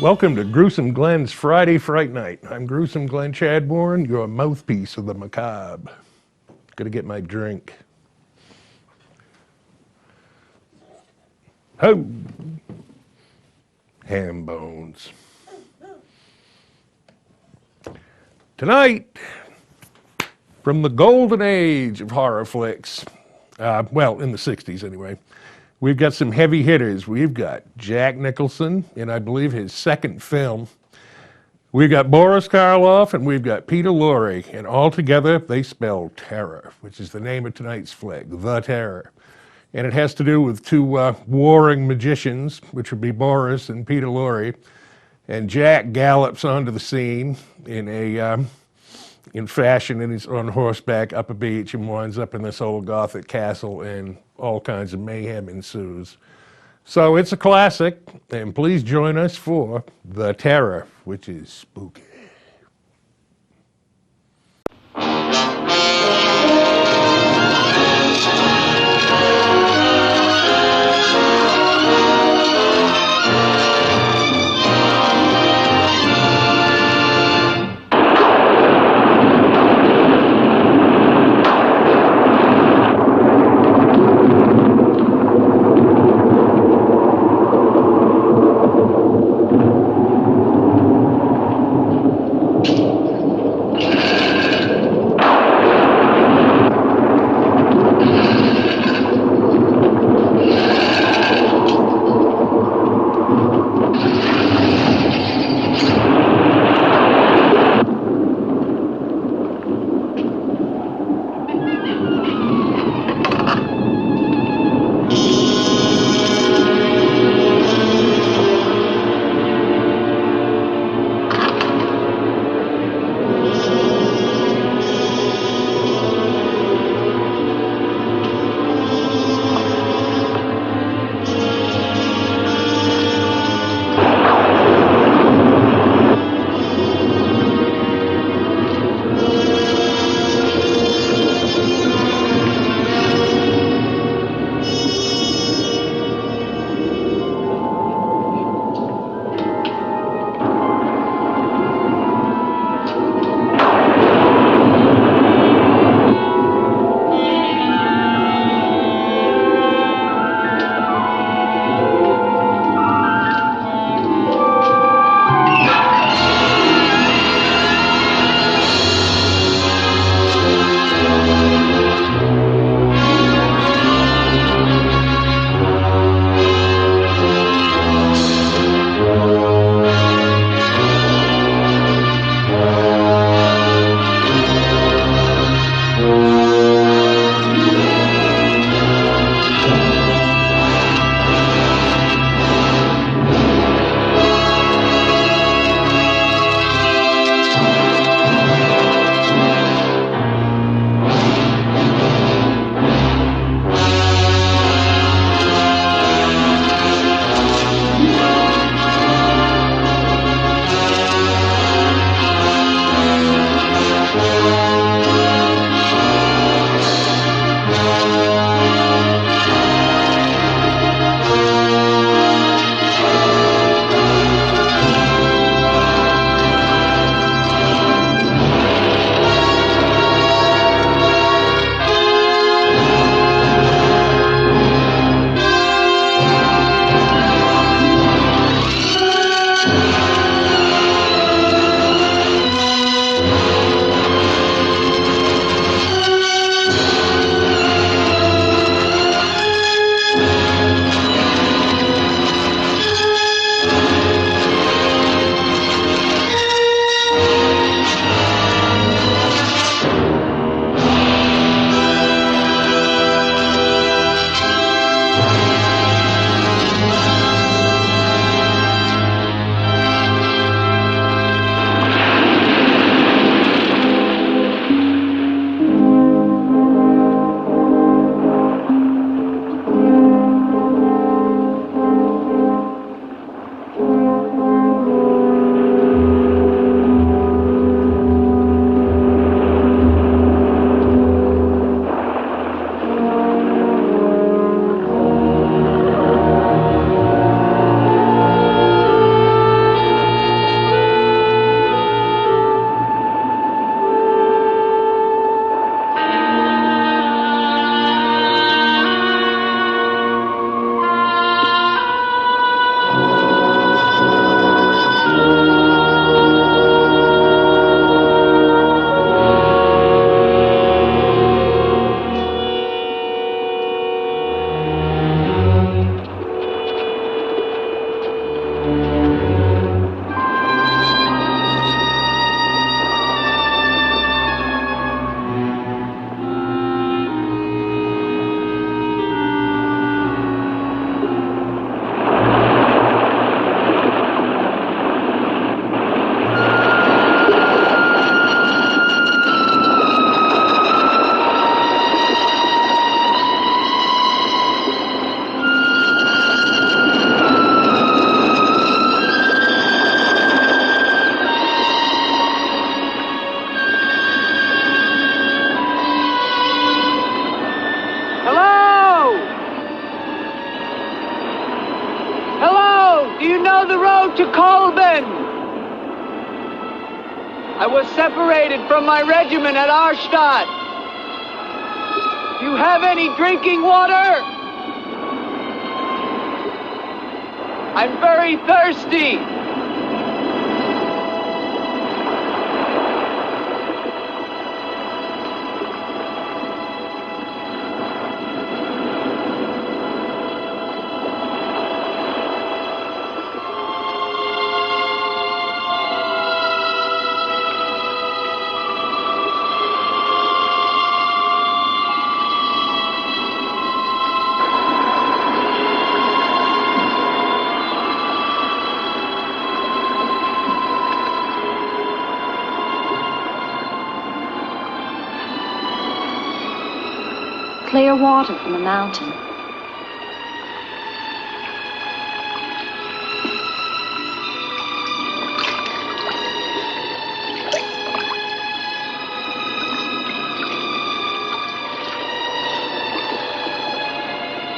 Welcome to Gruesome Glenn's Friday Fright Night. I'm Gruesome Glenn Chadbourne, your mouthpiece of the macabre. Gonna get my drink. Ho! Ham bones. Tonight, from the golden age of horror flicks, well, in the 60s anyway, we've got some heavy hitters. We've got Jack Nicholson in, I believe, his second film. We've got Boris Karloff and we've got Peter Lorre, and all together they spell terror, which is the name of tonight's flick, The Terror. And it has to do with two warring magicians, which would be Boris and Peter Lorre. And Jack gallops onto the scene in fashion, and he's on horseback up a beach and winds up in this old Gothic castle, and all kinds of mayhem ensues. So it's a classic, and please join us for The Terror, which is spooky. know the road to Colben. I was separated from my regiment at Arstadt. Do you have any drinking water? I'm very thirsty. Clear water from the mountain.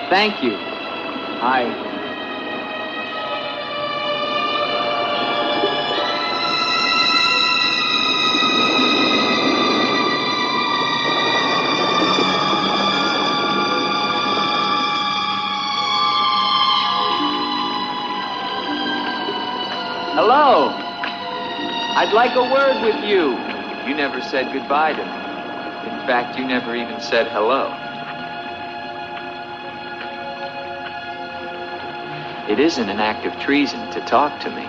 Thank you. Hello. I'd like a word with you. You never said goodbye to me. In fact, you never even said hello. It isn't an act of treason to talk to me.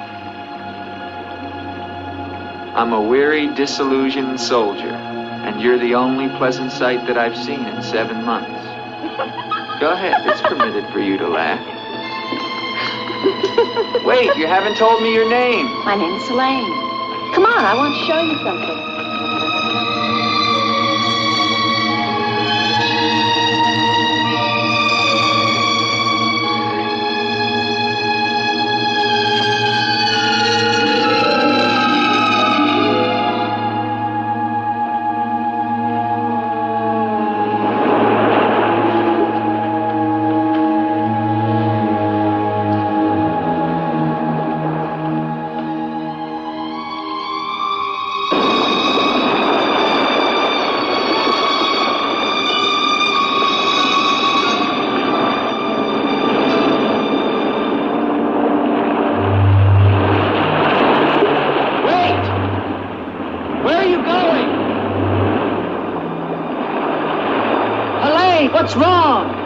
I'm a weary, disillusioned soldier, and you're the only pleasant sight that I've seen in 7 months. Go ahead, it's permitted for you to laugh. Wait, you haven't told me your name. My name's Elaine. Come on, I want to show you something. What's wrong?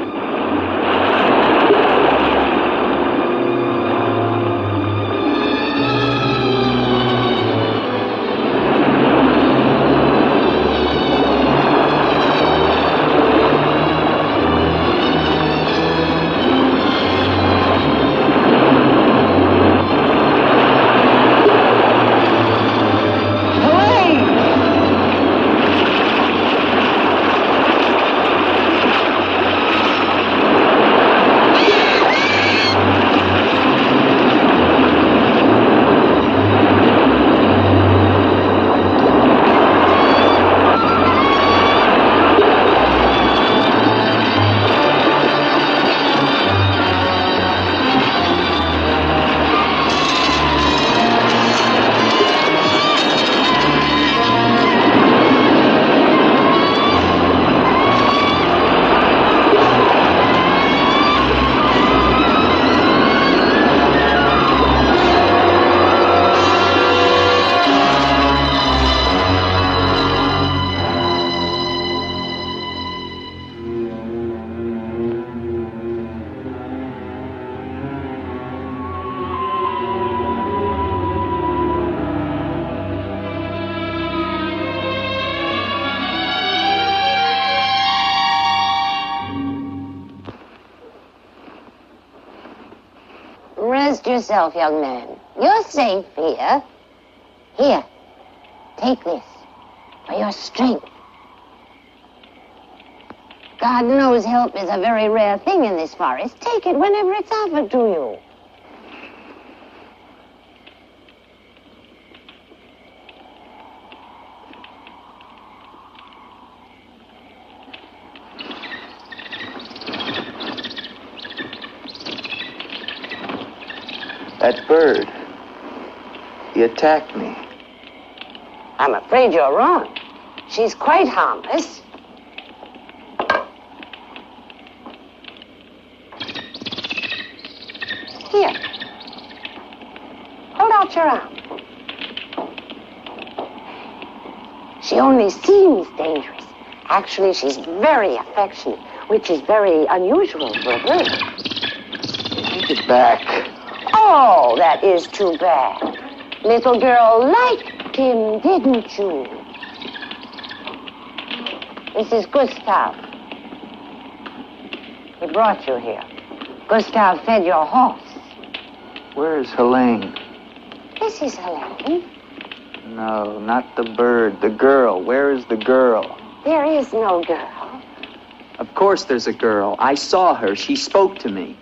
Rest yourself, young man. You're safe here. Here, take this for your strength. God knows help is a very rare thing in this forest. Take it whenever it's offered to you. That bird. He attacked me. I'm afraid you're wrong. She's quite harmless. Here. Hold out your arm. She only seems dangerous. Actually, she's very affectionate, which is very unusual for a bird. Take it back. Oh, that is too bad. Little girl liked him, didn't you? This is Gustav. He brought you here. Gustav fed your horse. Where's Helene? This is Helene. No, not the bird. The girl. Where is the girl? There is no girl. Of course there's a girl. I saw her. She spoke to me.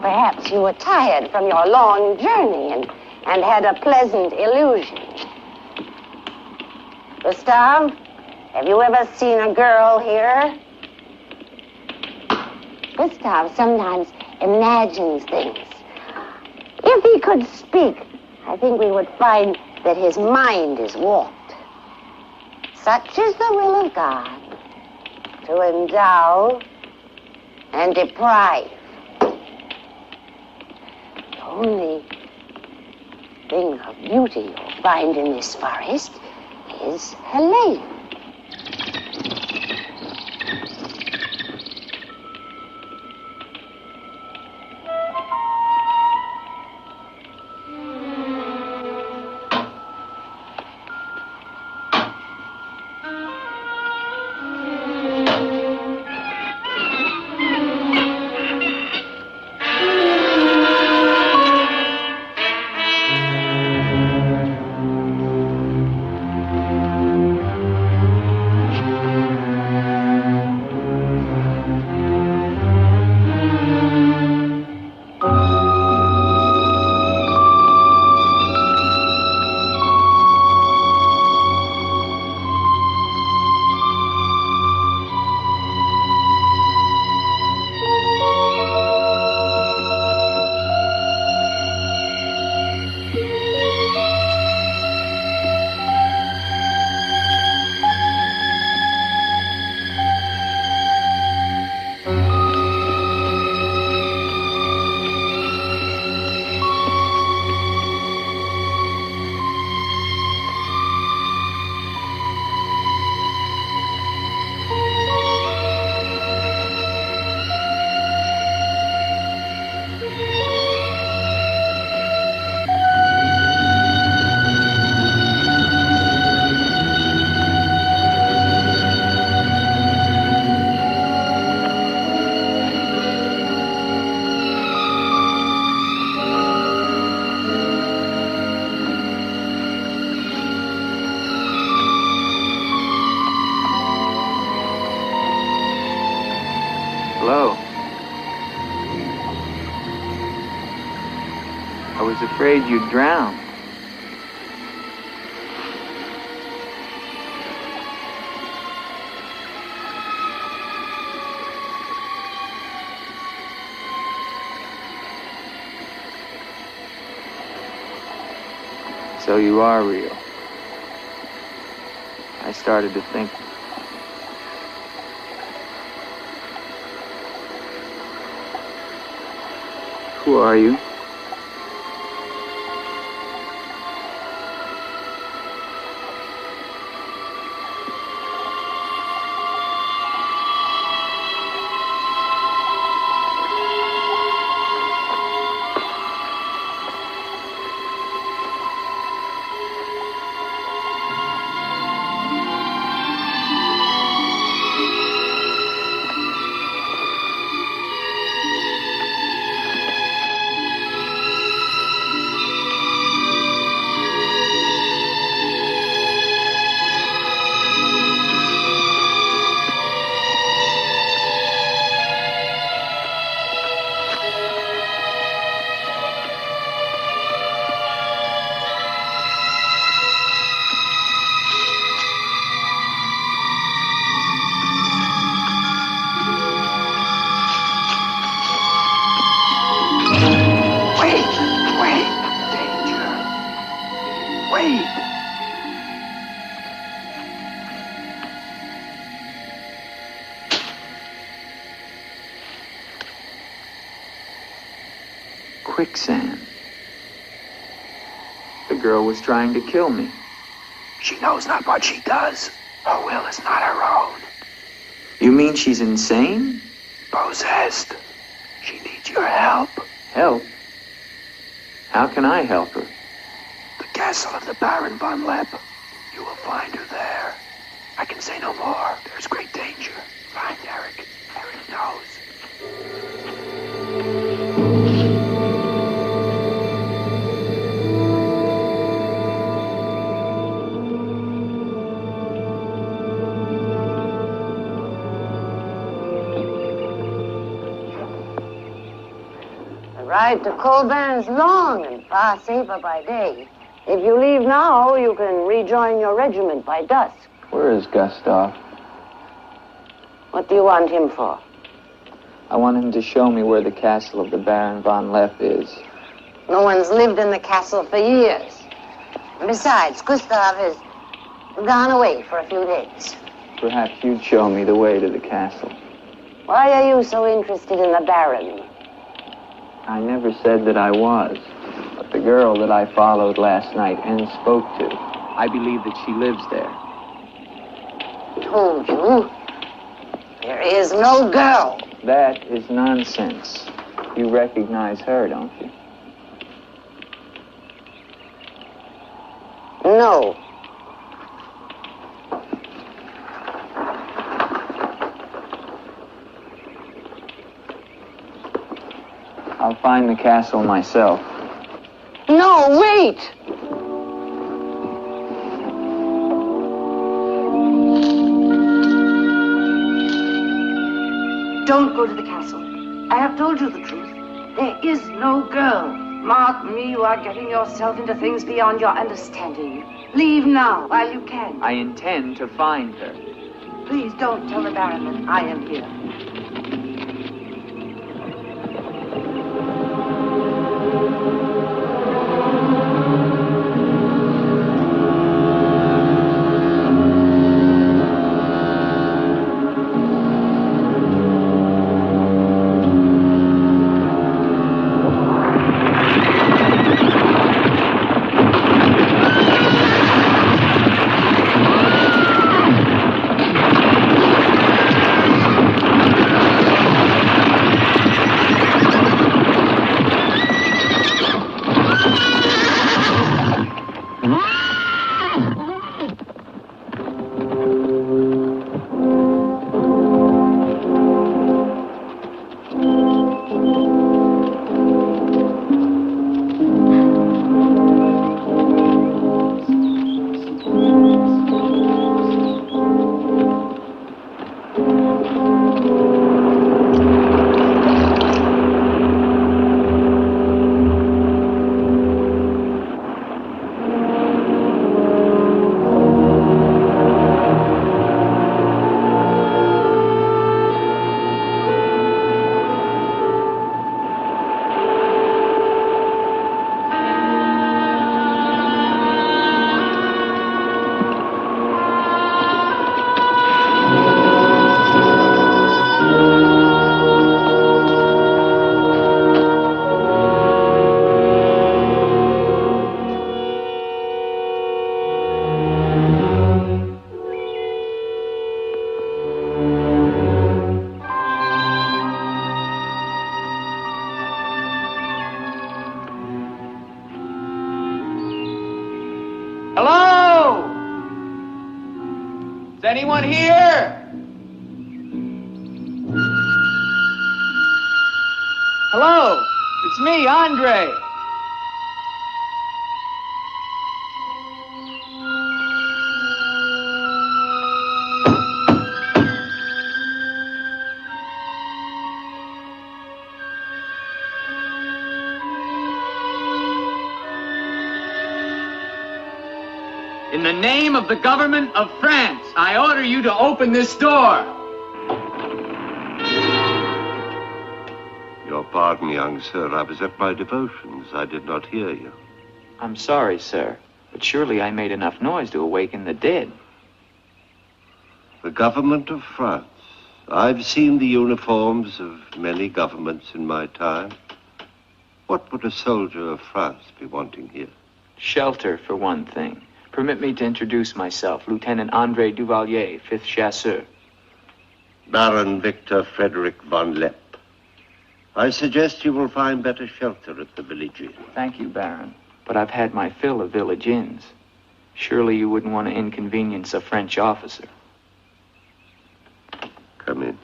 Perhaps you were tired from your long journey and had a pleasant illusion. Gustav, have you ever seen a girl here? Gustav sometimes imagines things. If he could speak, I think we would find that his mind is warped. Such is the will of God, to endow and deprive. The only thing of beauty you'll find in this forest is Helene. Hello. I was afraid you'd drown. So you are real. I started to think. Who are you? quicksand. The girl was trying to kill me. She knows not what she does. Her will is not her own. You mean she's insane? Possessed. She needs your help. Help? How can I help her? The castle of the Baron von Lepp. You will find her there. I can say no more. There's great danger. Find Eric. Eric knows. The ride to Colburn is long and far safer by day. If you leave now, you can rejoin your regiment by dusk. Where is Gustav? What do you want him for? I want him to show me where the castle of the Baron von Lepp is. No one's lived in the castle for years. And besides, Gustav has gone away for a few days. Perhaps you'd show me the way to the castle. Why are you so interested in the Baron? I never said that I was. But the girl that I followed last night and spoke to, I believe that she lives there. Told you. There is no girl. That is nonsense. You recognize her, don't you? No. I'll find the castle myself. No, wait! Don't go to the castle. I have told you the truth. There is no girl. Mark me, you are getting yourself into things beyond your understanding. Leave now, while you can. I intend to find her. Please don't tell the Baron that I am here. Hello? Is anyone here? Hello? It's me, Andre. In the name of the government of France, I order you to open this door. Your pardon, young sir. I was at my devotions. I did not hear you. I'm sorry, sir, but surely I made enough noise to awaken the dead. The government of France. I've seen the uniforms of many governments in my time. What would a soldier of France be wanting here? Shelter, for one thing. Permit me to introduce myself, Lieutenant André Duvalier, 5th Chasseur. Baron Victor Frederick von Lepp. I suggest you will find better shelter at the Village Inn. Thank you, Baron, but I've had my fill of village inns. Surely you wouldn't want to inconvenience a French officer. Come in.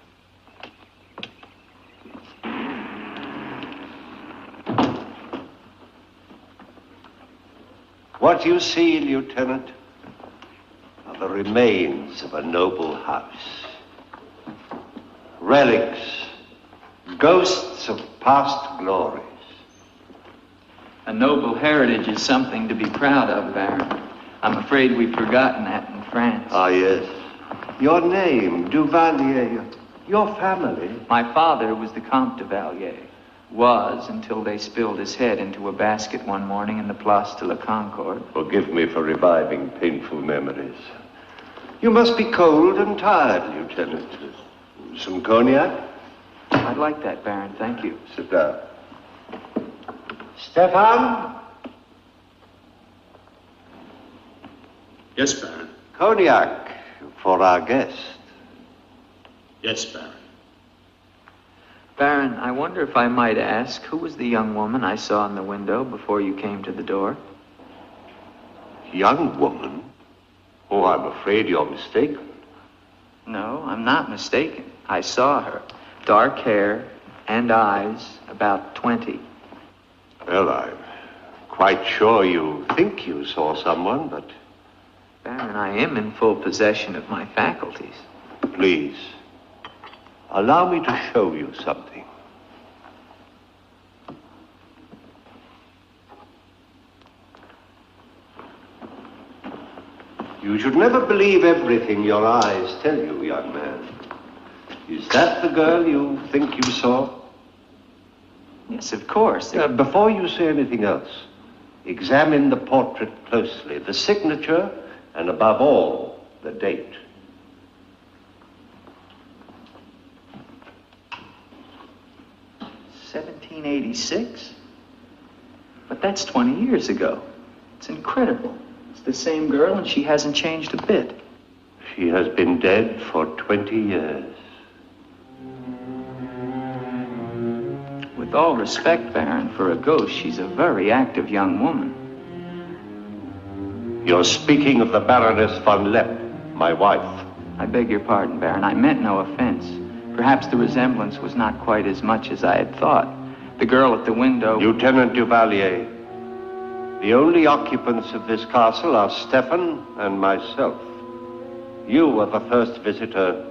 What you see, Lieutenant, are the remains of a noble house. Relics, ghosts of past glories. A noble heritage is something to be proud of, Baron. I'm afraid we've forgotten that in France. Ah, yes. Your name, Duvalier, your family. My father was the Comte de Valier. Was until they spilled his head into a basket one morning in the Place de la Concorde. Forgive me for reviving painful memories. You must be cold and tired, Lieutenant. Some cognac? I'd like that, Baron. Thank you. Sit down. Stefan? Yes, Baron. Cognac for our guest. Yes, Baron. Baron, I wonder if I might ask, who was the young woman I saw in the window before you came to the door? Young woman? Oh, I'm afraid you're mistaken. No, I'm not mistaken. I saw her. Dark hair and eyes, about 20. Well, I'm quite sure you think you saw someone, but Baron, I am in full possession of my faculties. please, allow me to show you something. You should never believe everything your eyes tell you, young man. Is that the girl you think you saw? Yes, of course. Before you say anything else, examine the portrait closely, the signature, and above all, the date. $1786? But that's 20 years ago. It's incredible. It's the same girl and she hasn't changed a bit. She has been dead for 20 years. With all respect, Baron, for a ghost, she's a very active young woman. You're speaking of the Baroness von Lepp, my wife. I beg your pardon, Baron. I meant no offense. Perhaps the resemblance was not quite as much as I had thought. The girl at the window... Lieutenant Duvalier, the only occupants of this castle are Stefan and myself. You are the first visitor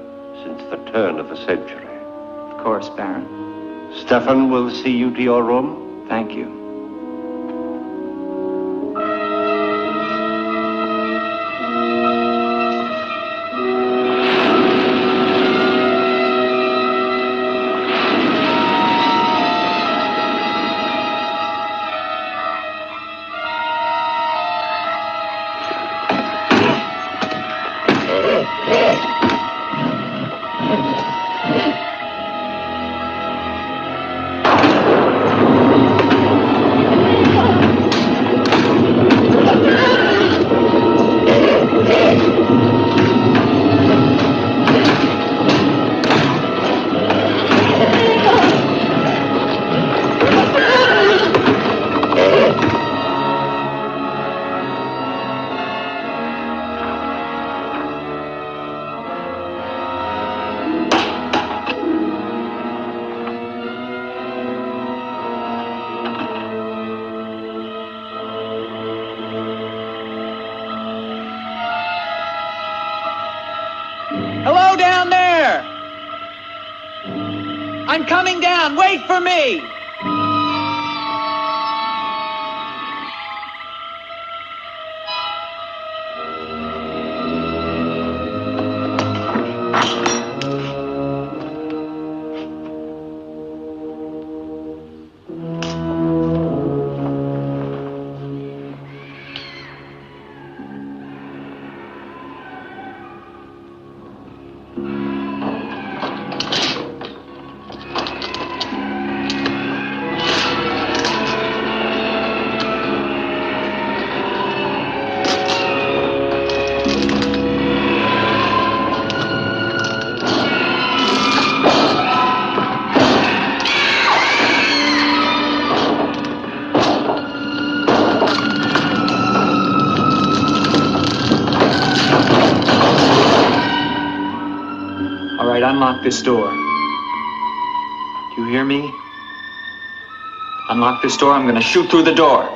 since the turn of the century. Of course, Baron. Stefan will see you to your room. Thank you. Hello down there! I'm coming down. Wait for me! this door. Do you hear me? Unlock this door, I'm gonna shoot through the door.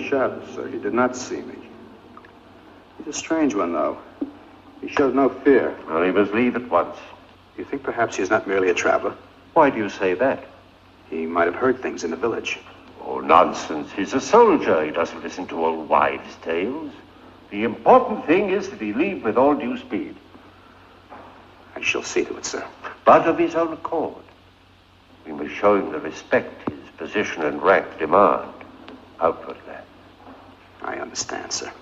shadows, sir. He did not see me. He's a strange one, though. He showed no fear. Well, he must leave at once. You think perhaps he's not merely a traveler? Why do you say that? He might have heard things in the village. Oh, nonsense. He's a soldier. He doesn't listen to old wives' tales. The important thing is that he leave with all due speed. I shall see to it, sir. But of his own accord. We must show him the respect his position and rank demand outwardly. I understand, sir.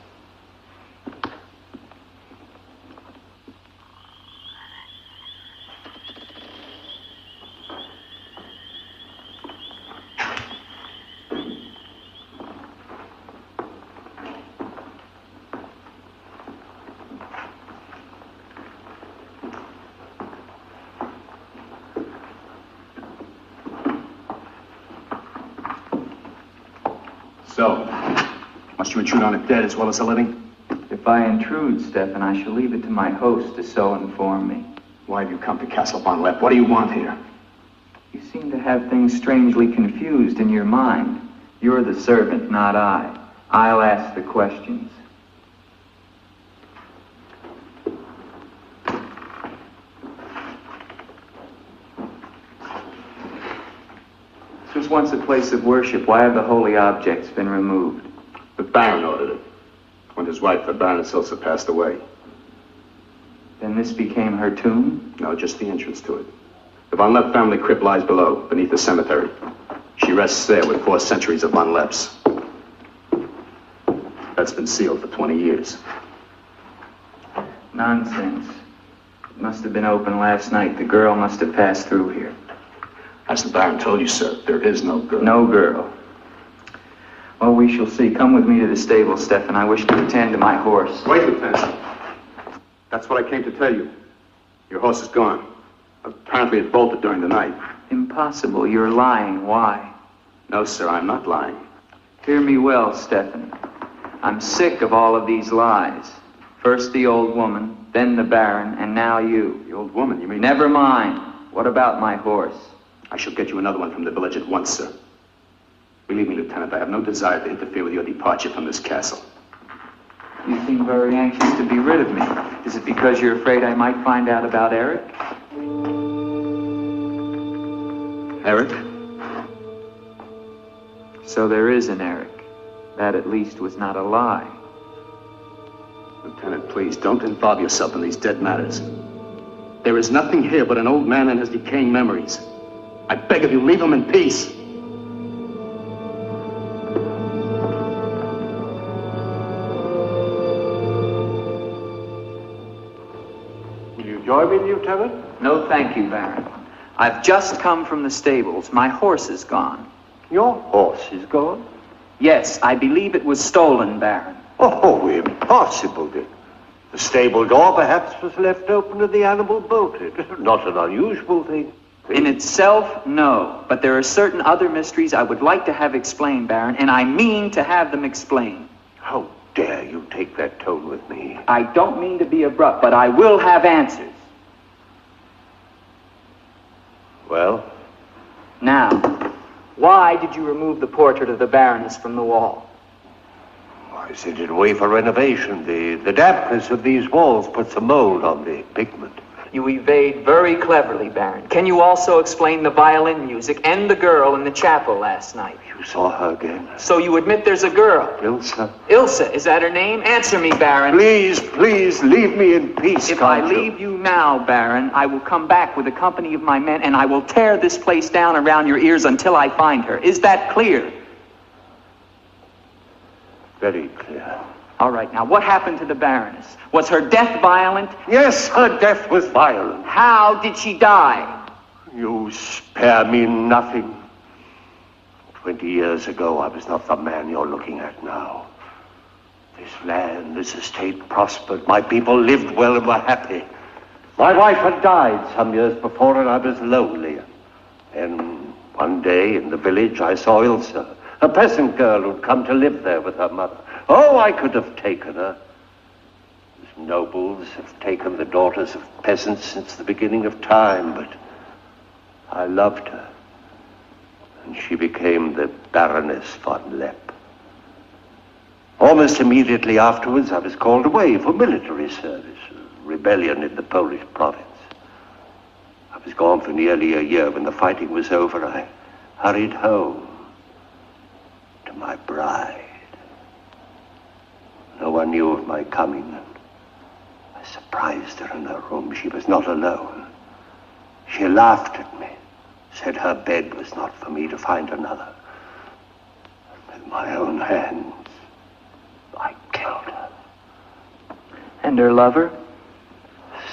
So, must you intrude on a dead as well as a living? If I intrude, Stefan, I shall leave it to my host to so inform me. Why have you come to Castle Von Lepp? What do you want here? You seem to have things strangely confused in your mind. You're the servant, not I. I'll ask the questions. This was once a place of worship. Why have the holy objects been removed? The Baron ordered it. When his wife, the Baroness Ilsa, passed away. Then this became her tomb? No, just the entrance to it. The Von Lepp family crypt lies below, beneath the cemetery. She rests there with 4 centuries of Von Lepps. That's been sealed for 20 years. Nonsense. It must have been open last night. The girl must have passed through here. As the Baron told you, sir, there is no girl. No girl. Well, we shall see. Come with me to the stable, Stefan. I wish to attend to my horse. Wait, Lieutenant. That's what I came to tell you. Your horse is gone. Apparently it bolted during the night. Impossible. You're lying. Why? No, sir, I'm not lying. Hear me well, Stefan. I'm sick of all of these lies. First the old woman, then the Baron, and now you. The old woman, you mean? Never mind. What about my horse? I shall get you another one from the village at once, sir. Believe me, Lieutenant, I have no desire to interfere with your departure from this castle. You seem very anxious to be rid of me. Is it because you're afraid I might find out about Eric? Eric? So there is an Eric. That at least was not a lie. Lieutenant, please, don't involve yourself in these dead matters. There is nothing here but an old man and his decaying memories. I beg of you, leave him in peace. Will you join me, Lieutenant? No, thank you, Baron. I've just come from the stables. My horse is gone. Your horse is gone? Yes, I believe it was stolen, Baron. Oh, impossible, Dick. The stable door perhaps was left open and the animal bolted. Not an unusual thing. In itself, no. But there are certain other mysteries I would like to have explained, Baron, and I mean to have them explained. How dare you take that tone with me? I don't mean to be abrupt, but I will have answers. Well? Now, why did you remove the portrait of the Baroness from the wall? I sent it away for renovation. The dampness of these walls puts a mold on the pigment. You evade very cleverly, Baron. Can you also explain the violin music and the girl in the chapel last night? You saw her again? So you admit there's a girl? Ilsa. Ilsa, is that her name? Answer me, Baron. Please, please, leave me in peace, If I leave you now, Baron, I will come back with a company of my men and I will tear this place down around your ears until I find her. Is that clear? Very clear. All right, now, what happened to the Baroness? Was her death violent? Yes, her death was violent. How did she die? You spare me nothing. 20 years ago, I was not the man you're looking at now. This land, this estate prospered. My people lived well and were happy. My wife had died some years before, and I was lonely. And one day in the village, I saw Ilsa, a peasant girl who'd come to live there with her mother. Oh, I could have taken her. As nobles have taken the daughters of peasants since the beginning of time, but I loved her. And she became the Baroness von Lepp. Almost immediately afterwards, I was called away for military service, a rebellion in the Polish province. I was gone for nearly a year. When the fighting was over, I hurried home to my bride. No one knew of my coming, and I surprised her in her room. She was not alone. She laughed at me, said her bed was not for me to find another. With my own hands, I killed her. And her lover?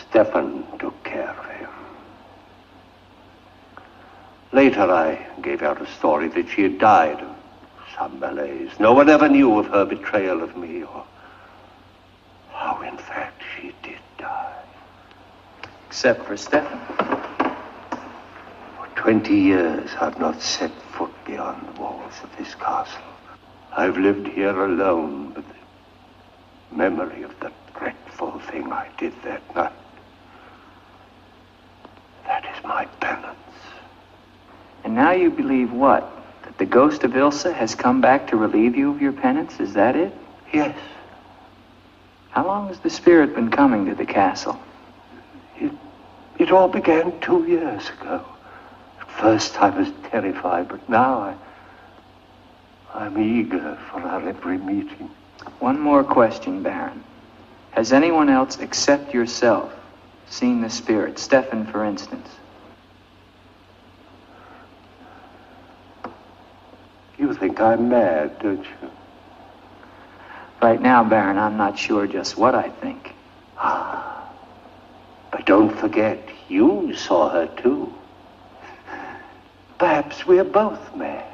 Stefan took care of him. Later, I gave out a story that she had died of some malaise. No one ever knew of her betrayal of me, or how, in fact, she did die. Except for Stefan. For 20 years, I've not set foot beyond the walls of this castle. I've lived here alone, but the memory of the dreadful thing I did that night, that is my penance. And now you believe what? That the ghost of Ilsa has come back to relieve you of your penance? Is that it? Yes. How long has the spirit been coming to the castle? It all began 2 years ago. At first I was terrified, but now I'm eager for our every meeting. One more question, Baron. Has anyone else except yourself seen the spirit? Stefan, for instance. You think I'm mad, don't you? Right now, Baron, I'm not sure just what I think. But don't forget, you saw her too. Perhaps we're both mad.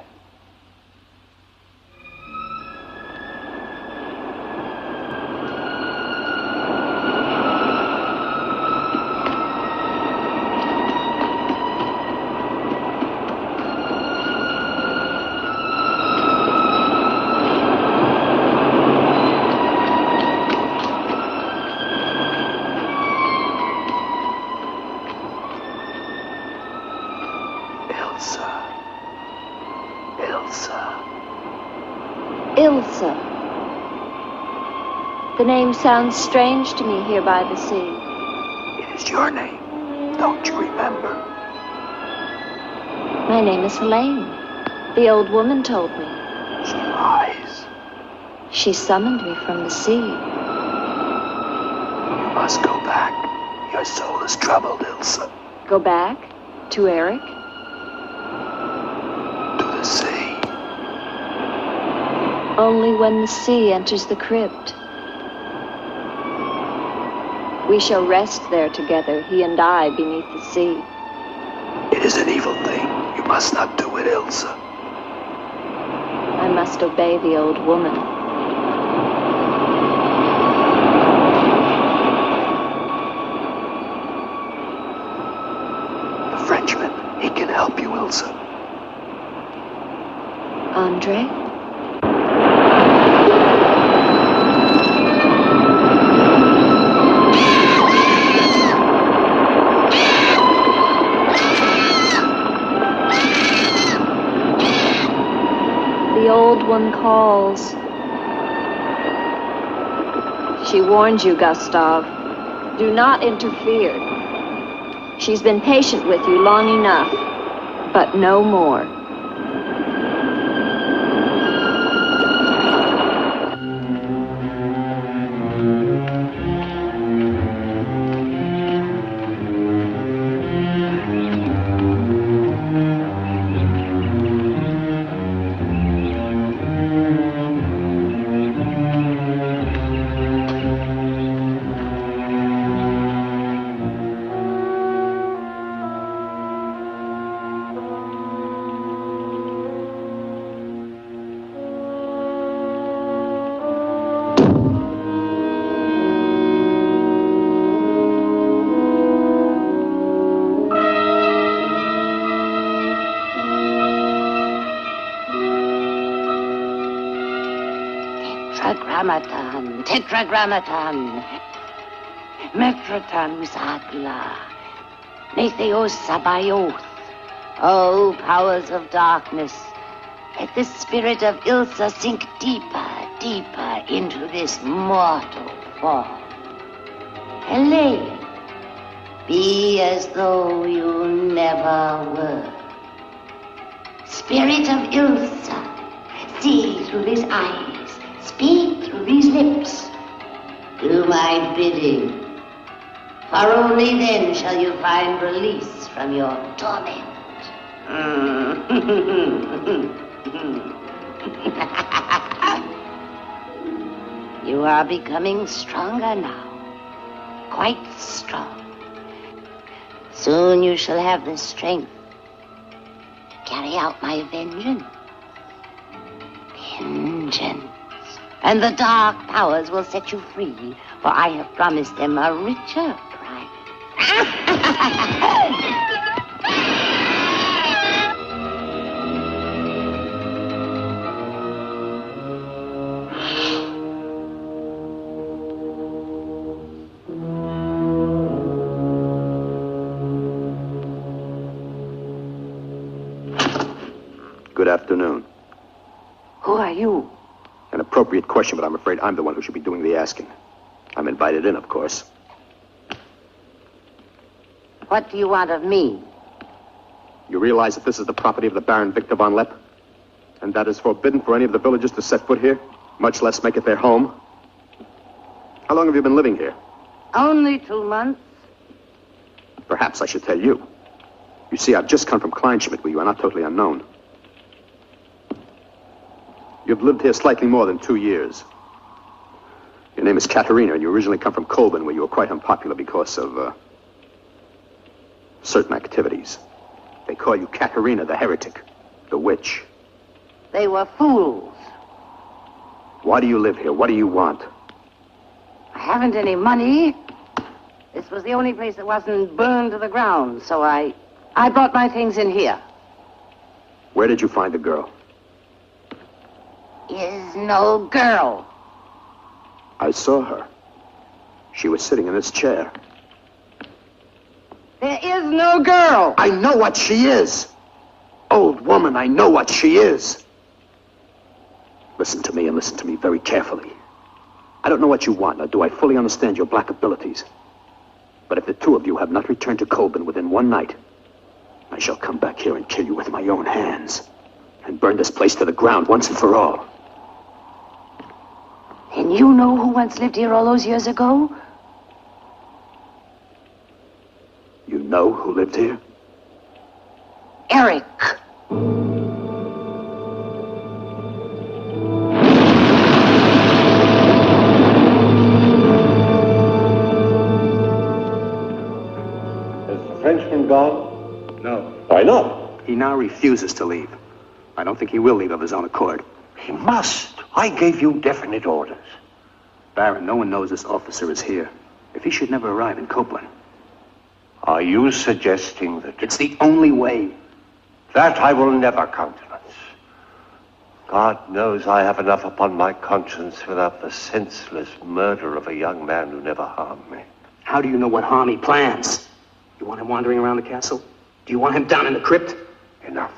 Ilsa. The name sounds strange to me here by the sea. It is your name. Don't you remember? My name is Helene. The old woman told me. She lies. She summoned me from the sea. You must go back. Your soul is troubled, Ilsa. Go back? To Eric? To the sea. Only when the sea enters the crypt. We shall rest there together, he and I, beneath the sea. It is an evil thing. You must not do it, Ilsa. I must obey the old woman. The Frenchman, he can help you, Ilsa. Andre? The old one calls. She warns you, Gustav. Do not interfere. She's been patient with you long enough, but no more. Tetragrammaton, tetragrammaton. Metroton Agla. Netheos Sabaoth. O powers of darkness, let the spirit of Ilsa sink deeper, deeper into this mortal form. Helene, be as though you never were. Spirit of Ilsa, see through these eyes, speak through these lips. Do my bidding, for only then shall you find release from your torment. You are becoming stronger now, quite strong. Soon you shall have the strength to carry out my vengeance. Vengeance. And the dark powers will set you free, for I have promised them a richer prize. Good afternoon. Who are you? An appropriate question, but I'm afraid I'm the one who should be doing the asking. I'm invited in, of course. What do you want of me? You realize that this is the property of the Baron Victor von Lepp? And that is forbidden for any of the villagers to set foot here, much less make it their home? How long have you been living here? Only 2 months. Perhaps I should tell you. You see, I've just come from Kleinschmidt, where you are not totally unknown. You've lived here slightly more than 2 years. Your name is Katerina, and you originally come from Colburn, where you were quite unpopular because of, certain activities. They call you Katerina the heretic, the witch. They were fools. Why do you live here? What do you want? I haven't any money. This was the only place that wasn't burned to the ground, so I brought my things in here. Where did you find the girl? Is no girl. I saw her. She was sitting in this chair. There is no girl. I know what she is. Old woman, I know what she is. Listen to me, and listen to me very carefully. I don't know what you want, nor do I fully understand your black abilities. But if the two of you have not returned to Colburn within 1 night, I shall come back here and kill you with my own hands, and burn this place to the ground once and for all. And you know who once lived here all those years ago? You know who lived here? Eric. Is the Frenchman gone? No. Why not? He now refuses to leave. I don't think he will leave of his own accord. He must. I gave you definite orders. Baron, no one knows this officer is here. If he should never arrive in Copeland. Are you suggesting that... It's the only way. That I will never countenance. God knows I have enough upon my conscience without the senseless murder of a young man who never harmed me. How do you know what harm he plans? You want him wandering around the castle? Do you want him down in the crypt? Enough.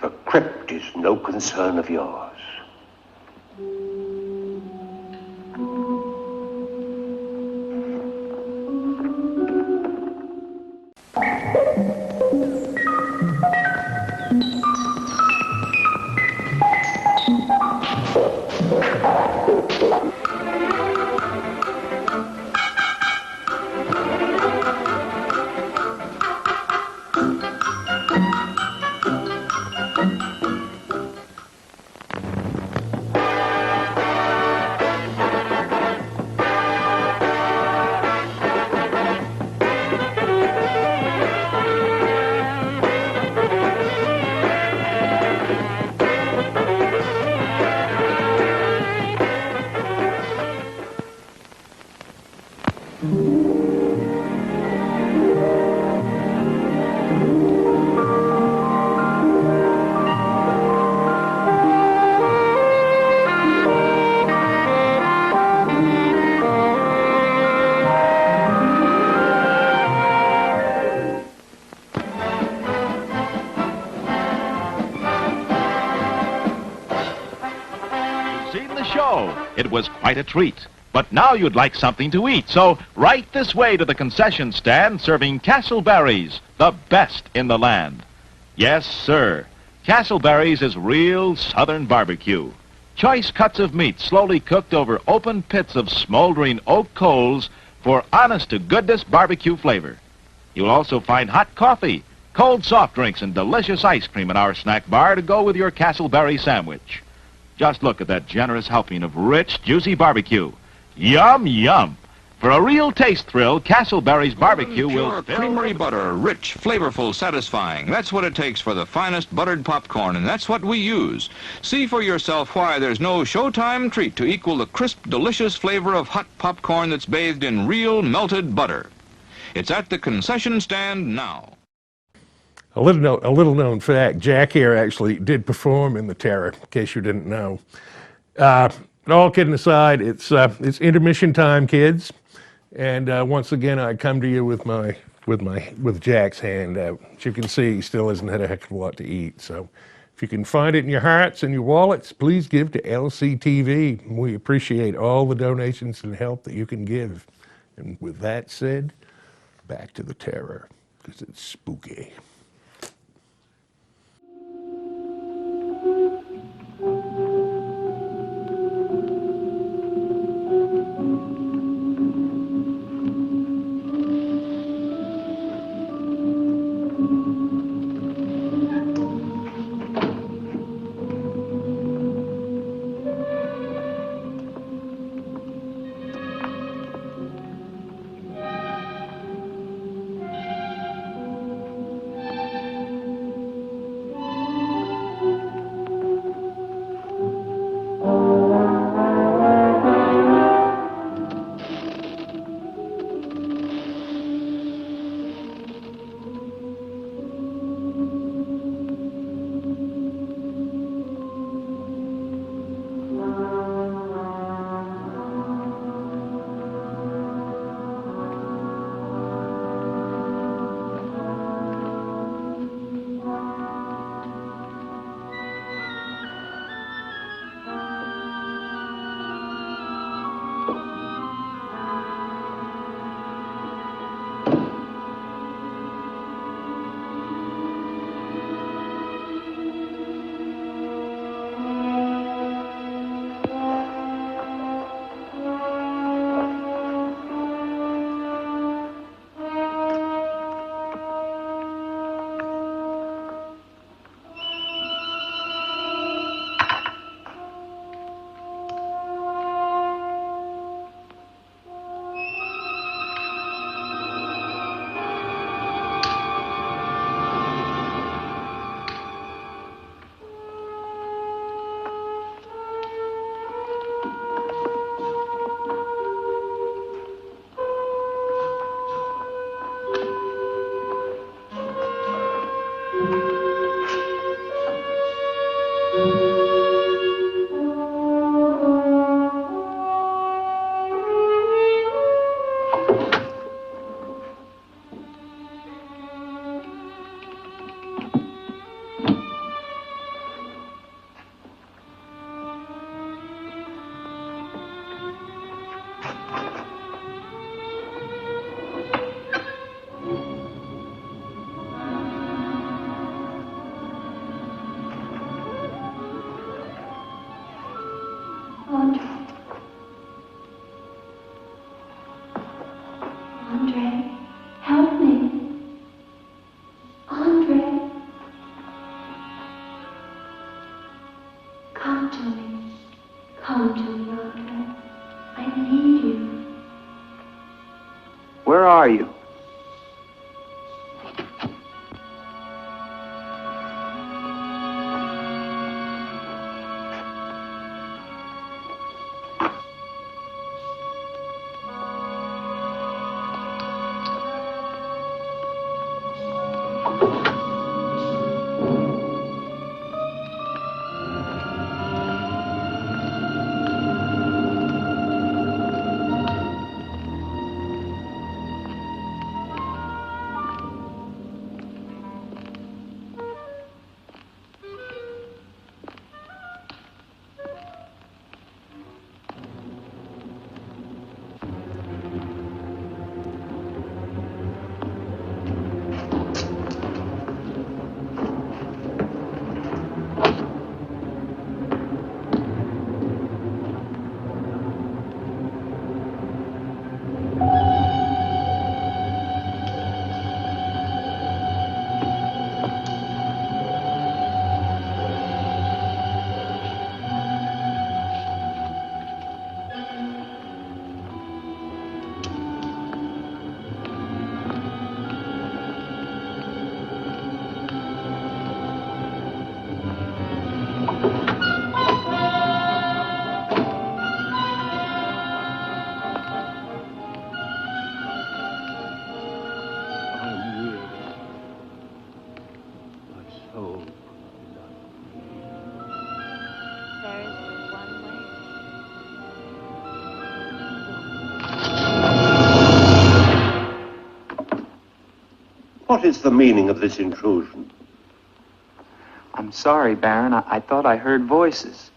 The crypt is no concern of yours. It was quite a treat. But now you'd like something to eat, so right this way to the concession stand serving Castleberry's, the best in the land. Yes, sir. Castleberry's is real southern barbecue. Choice cuts of meat slowly cooked over open pits of smoldering oak coals for honest-to-goodness barbecue flavor. You'll also find hot coffee, cold soft drinks, and delicious ice cream in our snack bar to go with your Castleberry sandwich. Just look at that generous helping of rich, juicy barbecue. Yum, yum. For a real taste thrill, Castleberry's barbecue will... Pure creamery butter, rich, flavorful, satisfying. That's what it takes for the finest buttered popcorn, and that's what we use. See for yourself why there's no Showtime treat to equal the crisp, delicious flavor of hot popcorn that's bathed in real melted butter. It's at the concession stand now. A little known fact, Jack here actually did perform in The Terror, in case you didn't know. But all kidding aside, it's intermission time, kids. And once again, I come to you with Jack's hand out. As you can see, he still hasn't had a heck of a lot to eat. So If you can find it in your hearts and your wallets, please give to LCTV. We appreciate all the donations and help that you can give. And with that said, back to the terror, because it's spooky. Andre, help me. Andre. Come to me. Come to me, Andre. I need you. Where are you? What is the meaning of this intrusion? I'm I'm sorry, Baron. I thought I heard voices.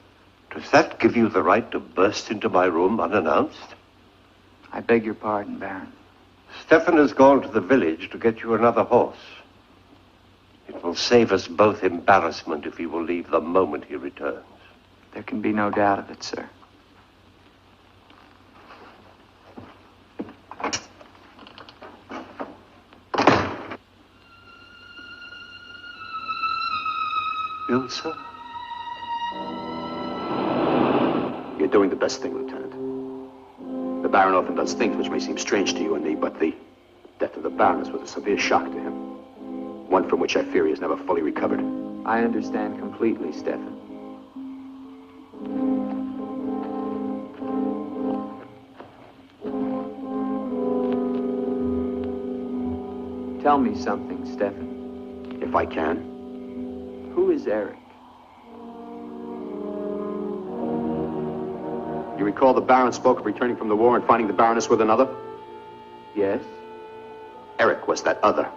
Does that give you the right to burst into my room unannounced? I beg your pardon, Baron. Stefan has gone to the village to get you another horse. It will save us both embarrassment if he will leave the moment he returns. There can be no doubt of it, sir. Ilsa? You're doing the best thing, Lieutenant. The Baron often does things which may seem strange to you and me, but the death of the Baroness was a severe shock to him. One from which I fear he has never fully recovered. I understand completely, Stefan. Tell me something, Stefan. If I can. Who is Eric? You recall the Baron spoke of returning from the war and finding the Baroness with another? Yes? Eric was that other.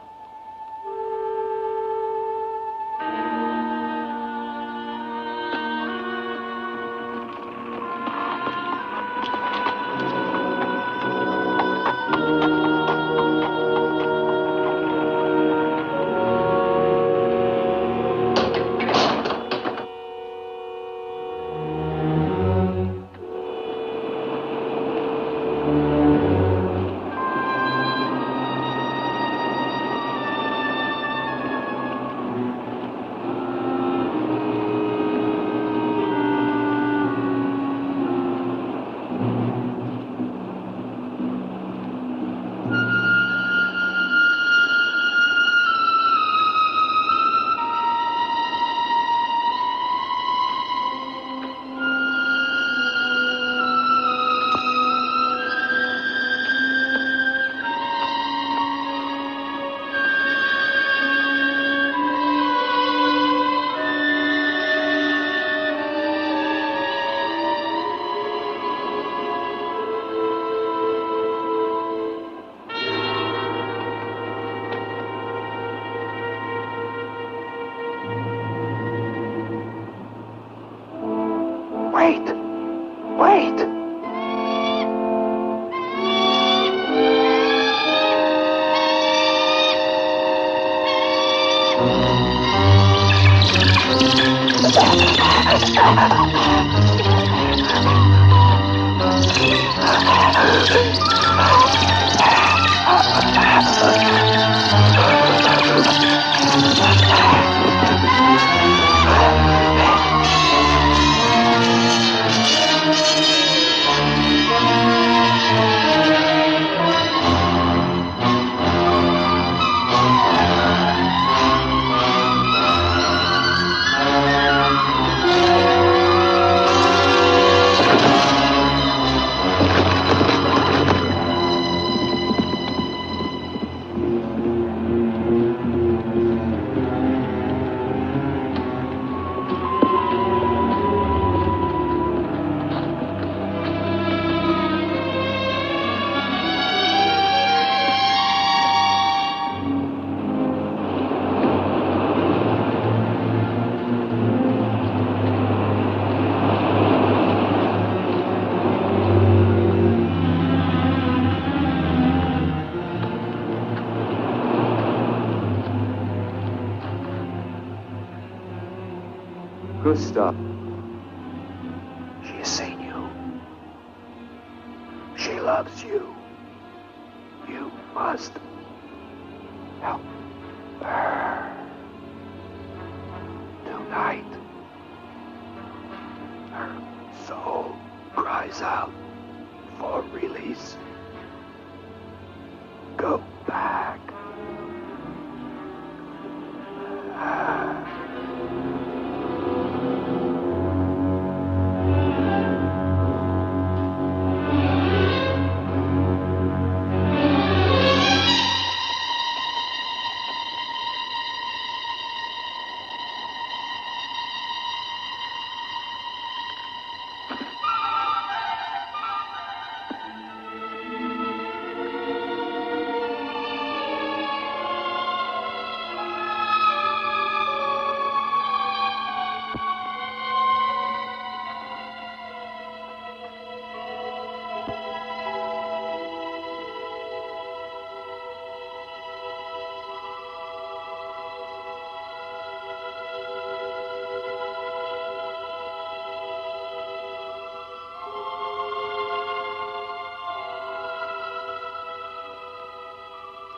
Gustav. She has seen you. She loves you. You must help her. Tonight, her soul cries out for release. Go back.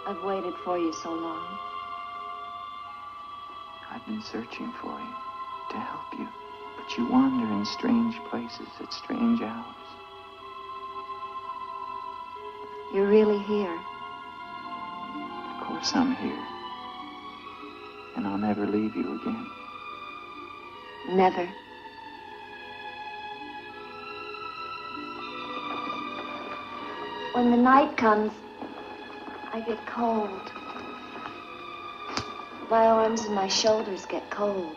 I've waited for you so long. I've been searching for you, to help you. But you wander in strange places at strange hours. You're really here. Of course I'm here. And I'll never leave you again. Never. When the night comes, I get cold. My arms and my shoulders get cold.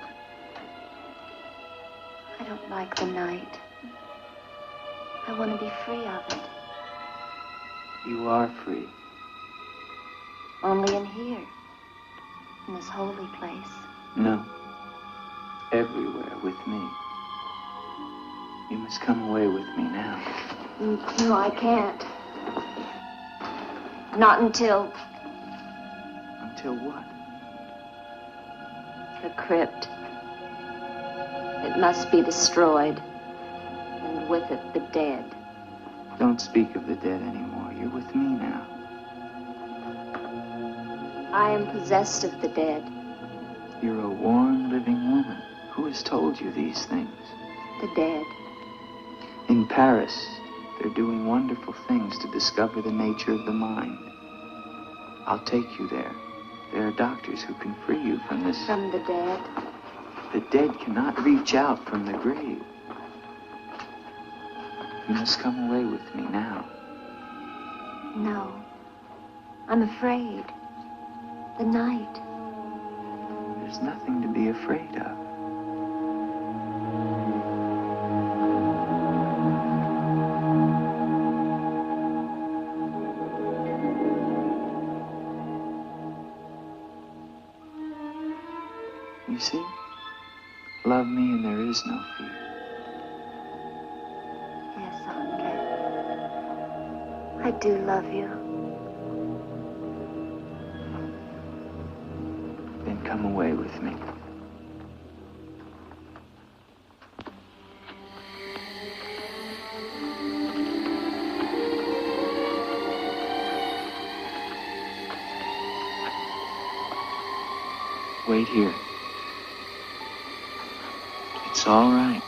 I don't like the night. I want to be free of it. You are free. Only in here, in this holy place. No. Everywhere with me. You must come away with me now. No, I can't. Not until Until what? the crypt. It must be destroyed, and with it the dead. Don't speak of the dead anymore. You're with me now. I am possessed of the dead. You're a warm, living woman. Who has told you these things? The dead. In Paris, they're doing wonderful things to discover the nature of the mind. I'll take you there. There are doctors who can free you from this. From the dead. The dead cannot reach out from the grave. You must come away with me now. No. I'm afraid. The night. There's nothing to be afraid of. You see? Love me and there is no fear. Yes, Andre. I do love you. Then come away with me. Wait here. It's all right.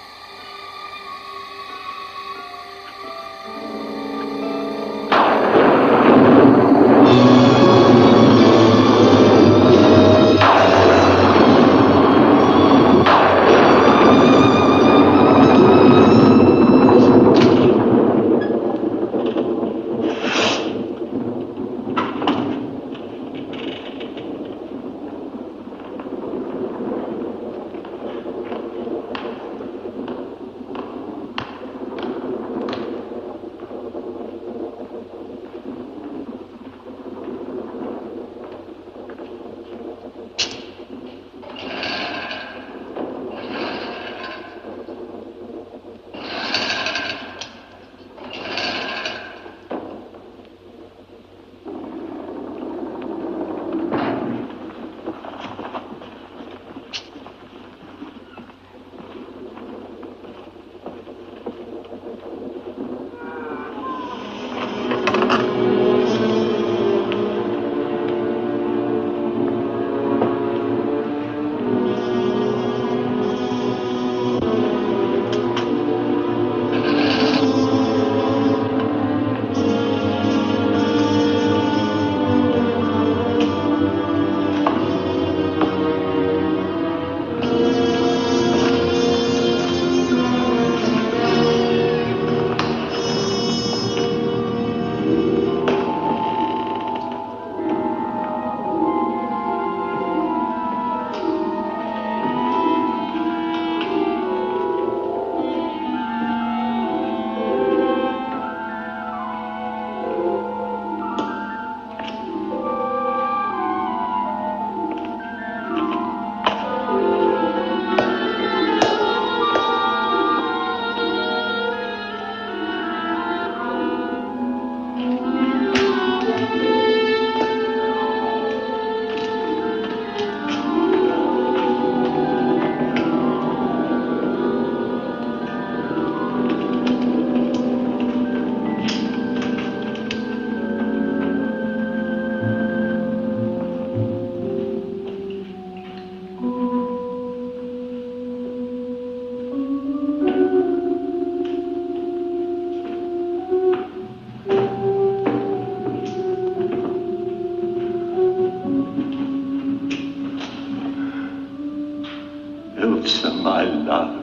my love,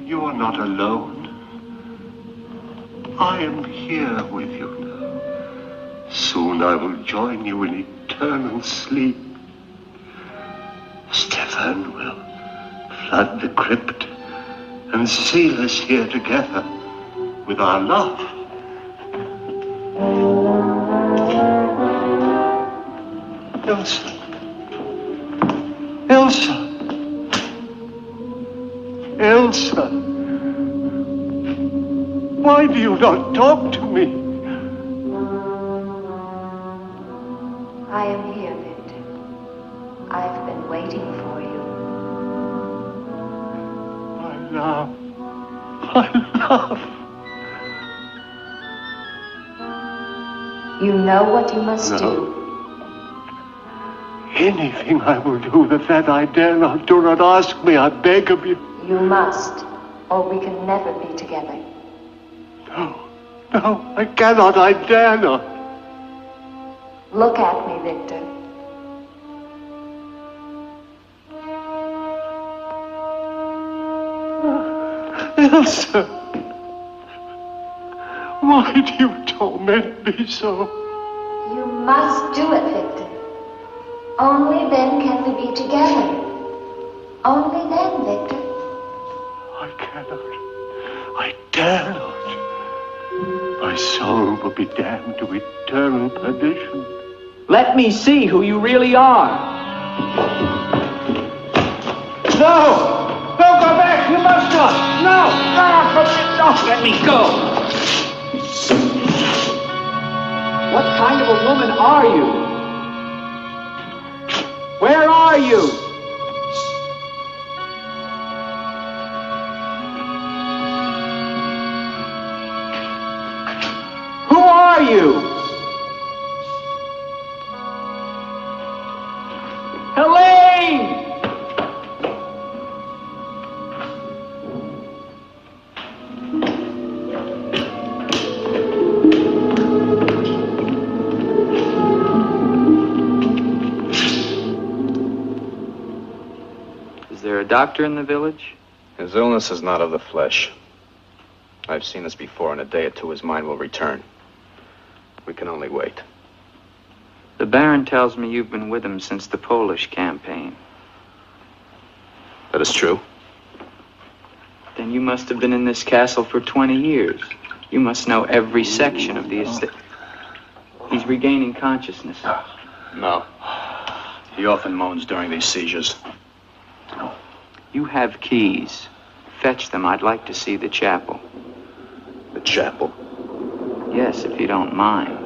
you are not alone. I am here with you now. Soon I will join you in eternal sleep. Stefan will flood the crypt and seal us here together with our love. Elsa. Elsa. Elsa. Why do you not talk to me? I am here, Victor. I've been waiting for you. My love. My love. You know what you must do. Anything I will do that I dare not. Do not ask me, I beg of you. You must, or we can never be together. No, I cannot, I dare not. Look at me, Victor. Elsa, why do you torment me so? You must do it, Victor. Only then can we be together. Only then, Victor. I cannot. I dare not. My soul will be damned to eternal perdition. Let me see who you really are. No! Don't go back! You must not! No! No! Let me go! What kind of a woman are you? Where are you? Who are you? Helene! Is there a doctor in the village? His illness is not of the flesh. I've seen this before. In a day or two, his mind will return. We can only wait. The Baron tells me you've been with him since the Polish campaign. That is true. Then you must have been in this castle for 20 years. You must know every section of the estate. He's regaining consciousness. No. He often moans during these seizures. You have keys. Fetch them. I'd like to see the chapel. The chapel? Yes, if you don't mind.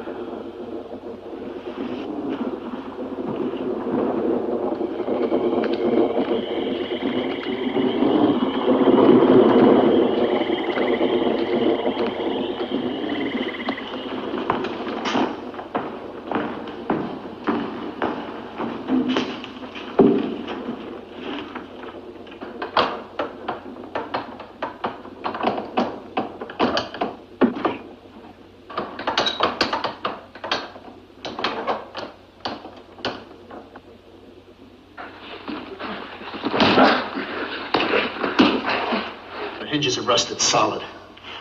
Hinges are rusted solid.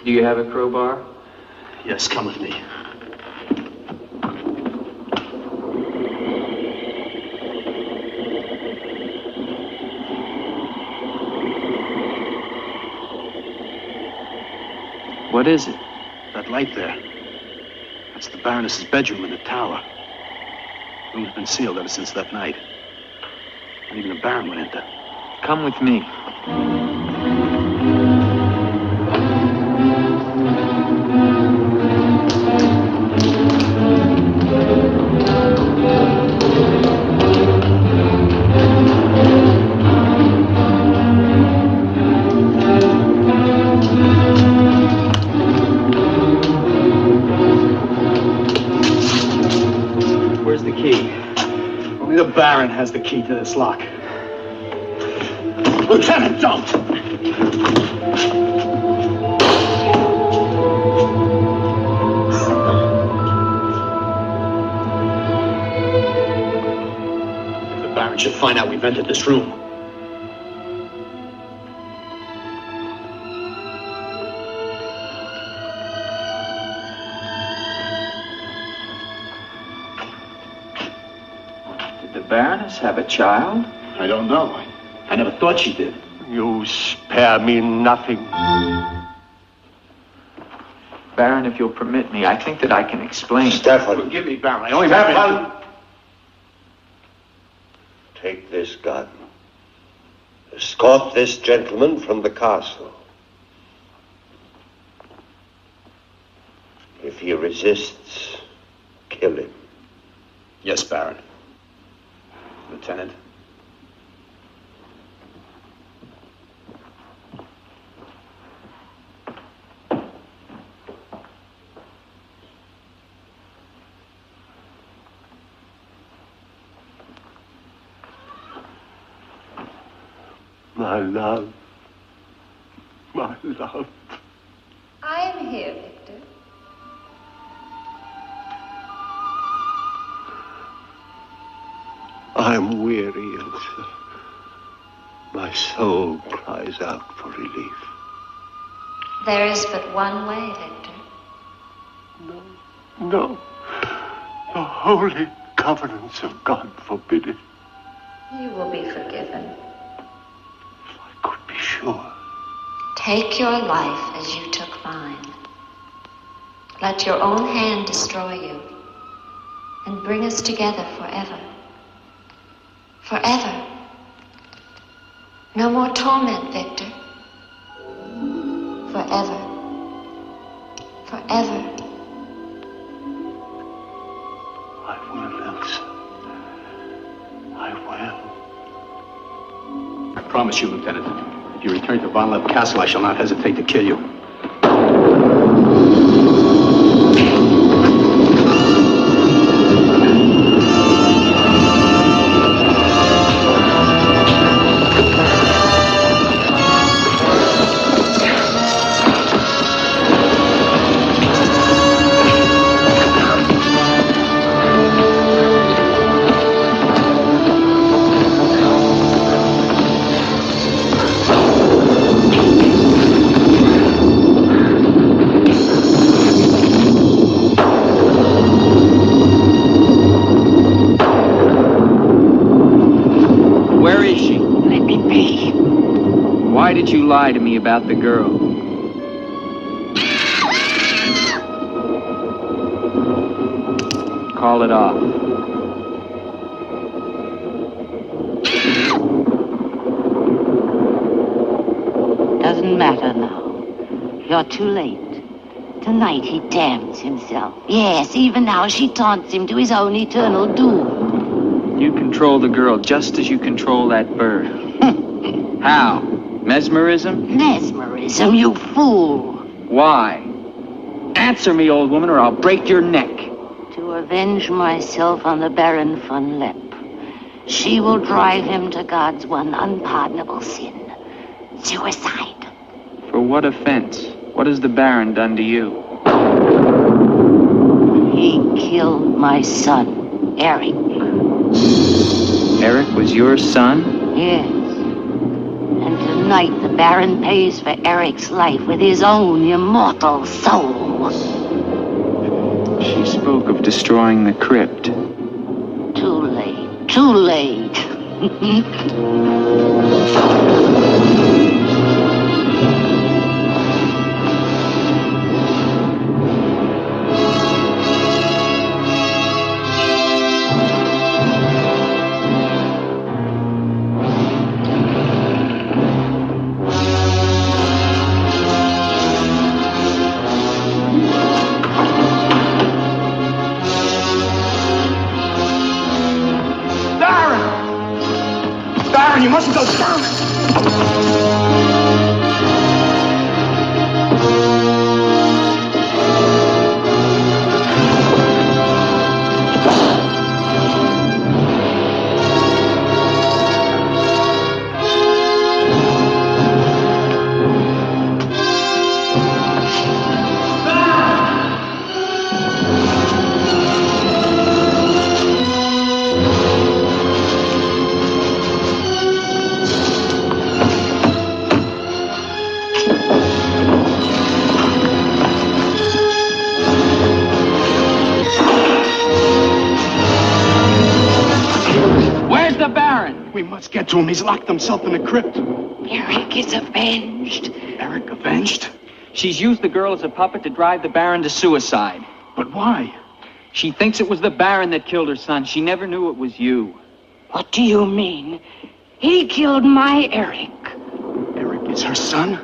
Do you have a crowbar? Yes, come with me. What is it? That light there. That's the Baroness's bedroom in the tower. The room's been sealed ever since that night. Not even the Baron went enter. Come with me. Where's the key? Only the Baron has the key to this lock. Lieutenant, don't! If the Baron should find out we've entered this room, Baroness have a child? I don't know. I never thought she did. You spare me nothing. Baron, if you'll permit me, I think that I can explain. Stefan. Forgive me, Baron. I only have Stefan! Take this gun. Escort this gentleman from the castle. If he resists, kill him. Yes, Baron. Lieutenant. My love. My love. I'm here, Victor. I'm weary, Ilsa. My soul cries out for relief. There is but one way, Victor. No. The holy covenants of God forbid it. You will be forgiven. Be sure. Take your life as you took mine. Let your own hand destroy you and bring us together forever. Forever. No more torment, Victor. Forever. Forever. I will, Elsa. I will. I promise you, Lieutenant. If you return to Von Lepp Castle, I shall not hesitate to kill you. Why did you lie to me about the girl? Call it off. Doesn't matter now. You're too late. Tonight he damns himself. Yes, even now she taunts him to his own eternal doom. You control the girl just as you control that bird. How? Mesmerism? Mesmerism, you fool. Why? Answer me, old woman, or I'll break your neck. To avenge myself on the Baron von Lepp. She will drive him to God's one unpardonable sin. Suicide. For what offense? What has the Baron done to you? He killed my son, Eric. Eric was your son? Yes. And tonight the Baron pays for Eric's life with his own immortal soul. She spoke of destroying the crypt. Too late. Too late. Baron, you mustn't go down. Let's get to him. He's locked himself in the crypt. Eric is avenged. Eric avenged? She's used the girl as a puppet to drive the Baron to suicide. But why? She thinks it was the Baron that killed her son. She never knew it was you. What do you mean? He killed my Eric. Eric is her son?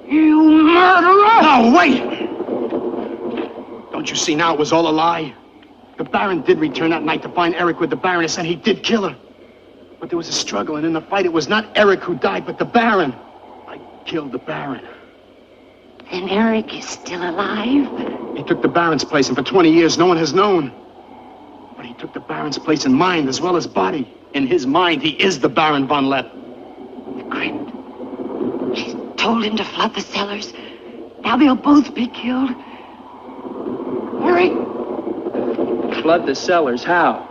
You murderer! No, wait! Don't you see now it was all a lie? The Baron did return that night to find Eric with the Baroness, and he did kill her. But there was a struggle, and in the fight, it was not Eric who died, but the Baron. I killed the Baron. Then Eric is still alive? He took the Baron's place, and for 20 years, no one has known. But he took the Baron's place in mind as well as body. In his mind, he is the Baron von Lepp. The crypt. She's told him to flood the cellars. Now they'll both be killed. Eric! Flood the cellars, how?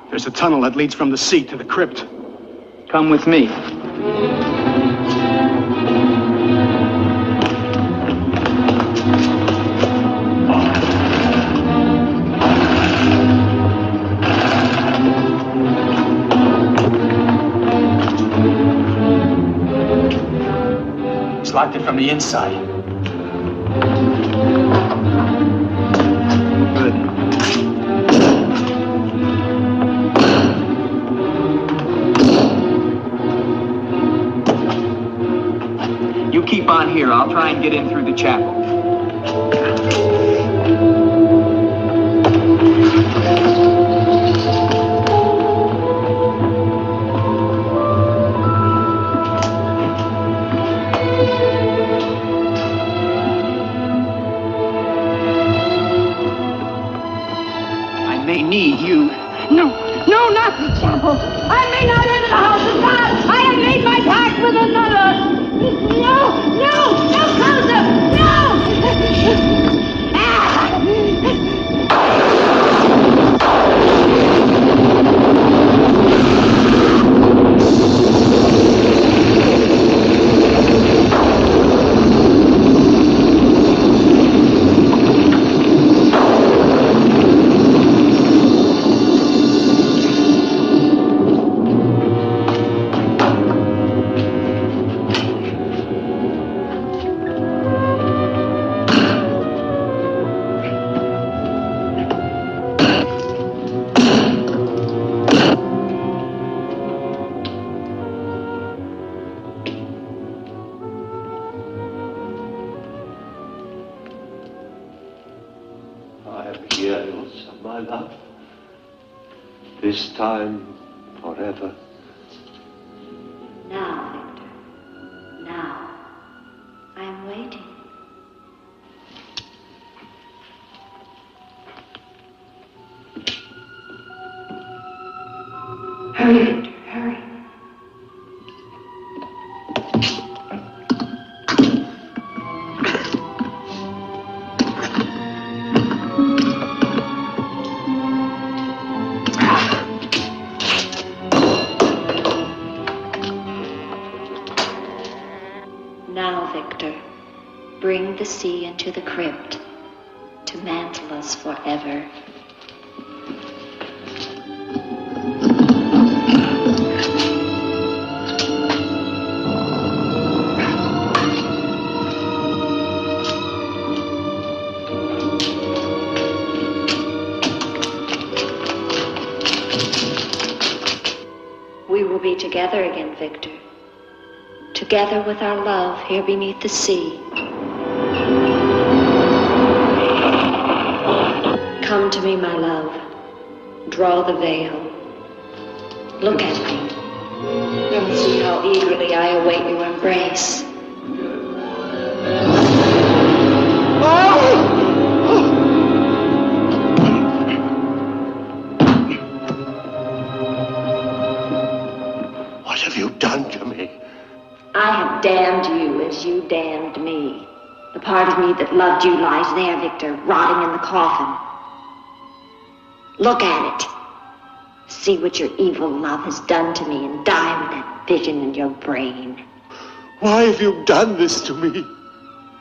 There's a tunnel that leads from the sea to the crypt. Come with me. He's locked it from the inside. Good. You keep on here. I'll try and get in through the chapel. I may need you. No, not the chapel. I may not enter the house of God. I have made my pact with another. No closer! No! Years of my love, this time forever. Now, Victor. Now. I am waiting. Hurry, Victor, hurry. Now, Victor, bring the sea into the crypt to mantle us forever. We will be together again, Victor. Together with our love here beneath the sea. Come to me, my love. Draw the veil. Look at me. And see how eagerly I await your embrace. What have you done to me? I have damned you as you damned me. The part of me that loved you lies there, Victor, rotting in the coffin. Look at it. See what your evil love has done to me and die with that vision in your brain. Why have you done this to me?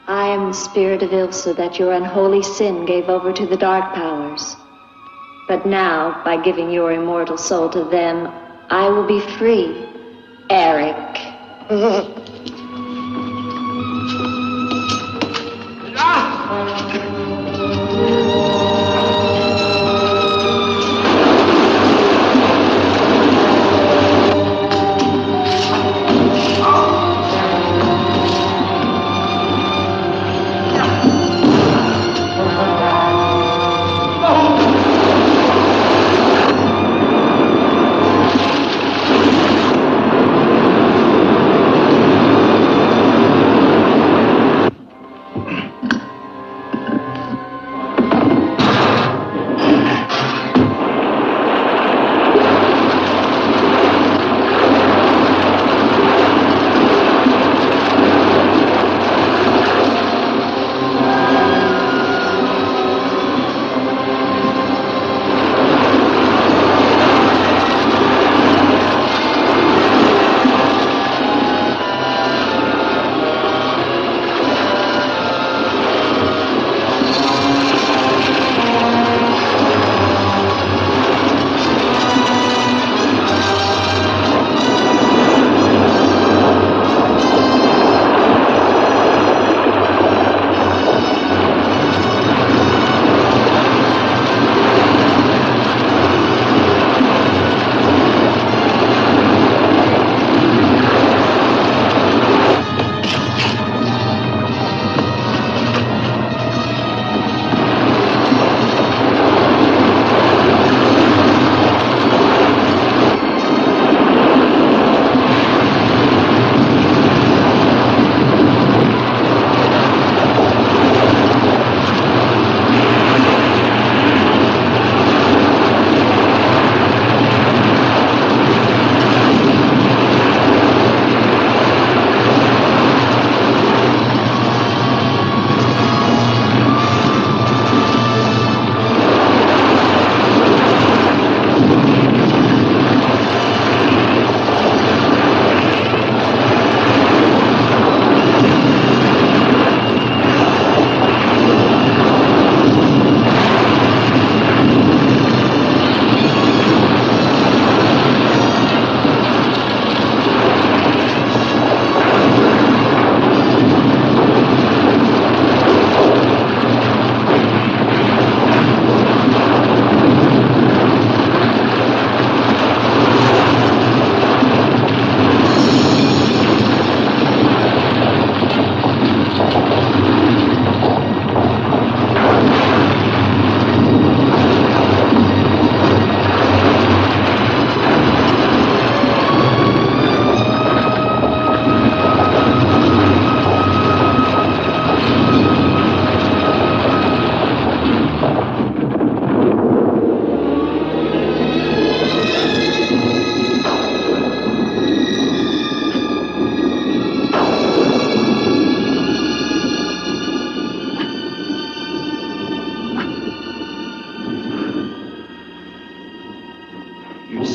I am the spirit of Ilsa that your unholy sin gave over to the dark powers. But now, by giving your immortal soul to them, I will be free Eric.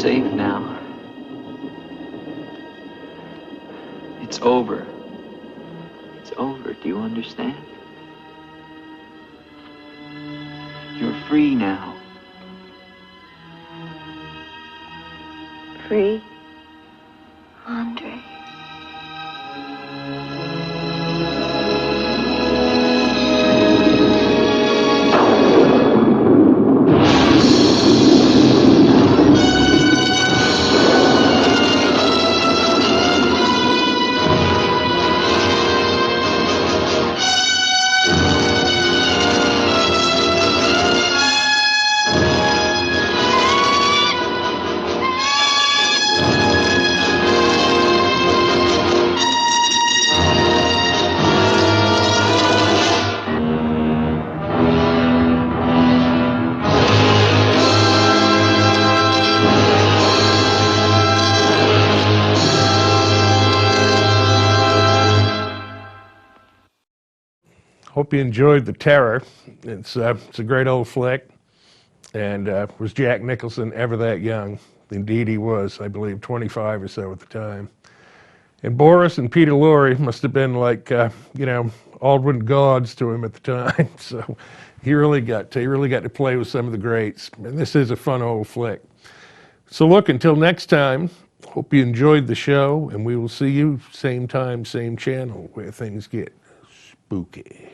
safe now. It's over. It's over. Do you understand? You're free now. Free? Andre. Hope you enjoyed The Terror. It's a great old flick. And was Jack Nicholson ever that young? Indeed he was, I believe, 25 or so at the time. And Boris and Peter Lorre must have been like, Aldwin gods to him at the time. So he really got to play with some of the greats. And this is a fun old flick. So look, until next time, Hope you enjoyed the show, and we will see you same time, same channel, where things get spooky.